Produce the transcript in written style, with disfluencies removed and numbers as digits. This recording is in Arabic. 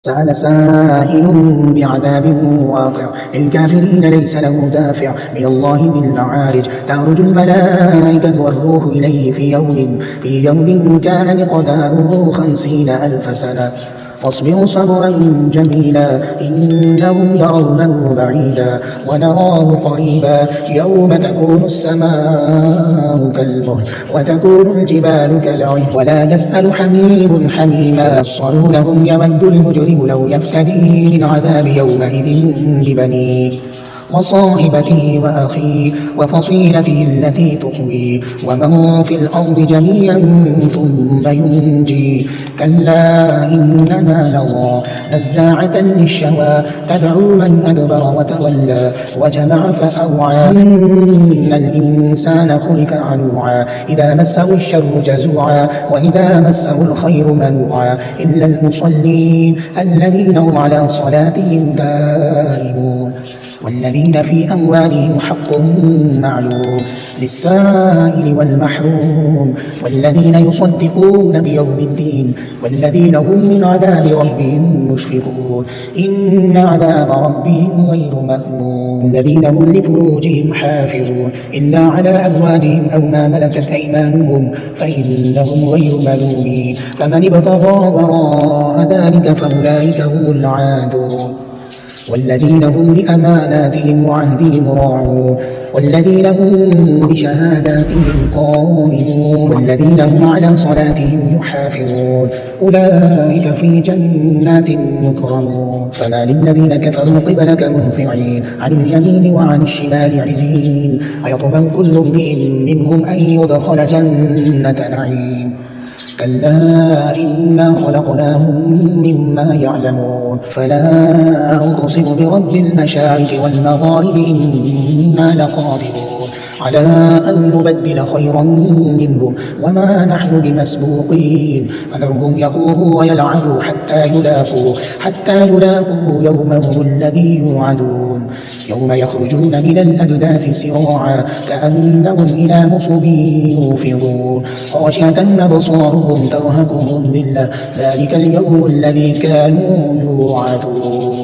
سأل سائل بعذاب واقع للكافرين ليس له دافع من الله ذي المعارج تعرج الملائكة والروح إليه في يوم كان مقداره 50,000 سنة فاصبر صبرا جميلا إنهم يرونه بعيدا ونراه قريبا يوم تكون السماء كالمهل وتكون الجبال كالعهن ولا يسأل حميم حميما يبصرونهم يود المجرم لو يفتدي من عذاب يومئذ ببنيه وصاحبته وأخيه وفصيلته التي تؤويه ومن في الأرض جميعا ثم ينجي كلا إنها لظى نزاعة للشوى تدعو من أدبر وتولى وجمع فأوعى إن الإنسان خلق هلوعا إذا مسه الشر جزوعا وإذا مسه الخير منوعا إلا المصلين الذين هم على صلاتهم دائمون والذين في أموالهم حق معلوم للسائل والمحروم والذين يصدقون بيوم الدين والذين هم من عذاب ربهم مشفقون إن عذاب ربهم غير مأمون الذين هم لفروجهم حافظون إلا على أزواجهم أو ما ملكت أيمانهم فإنهم غير ملومين فمن ابتغى وراء ذلك فأولئك هم العادون والذين هم لأماناتهم وعهدهم راعون والذين هم بشهاداتهم قائمون والذين هم على صلاتهم يحافظون أولئك في جنات مكرمون فما للذين كفروا قبلك مهطعين عن اليمين وعن الشمال عزين أيطمع كل امرئ منهم أن يدخل جنة نعيم كلا إنا خلقناهم مما يعلمون فلا أقسم برب المشارق والمغارب إنا لقادرون على أن نبدل خيرا منهم وما نحن بمسبوقين فذرهم يخوضوا ويلعبوا حتى يلاقوا يومهم الذي يوعدون يوم يخرجون من الأجداث سراعا كأنهم إلى نصب يوفضون خاشعة أبصارهم ترهقهم ذلة ذلك اليوم الذي كانوا يوعدون.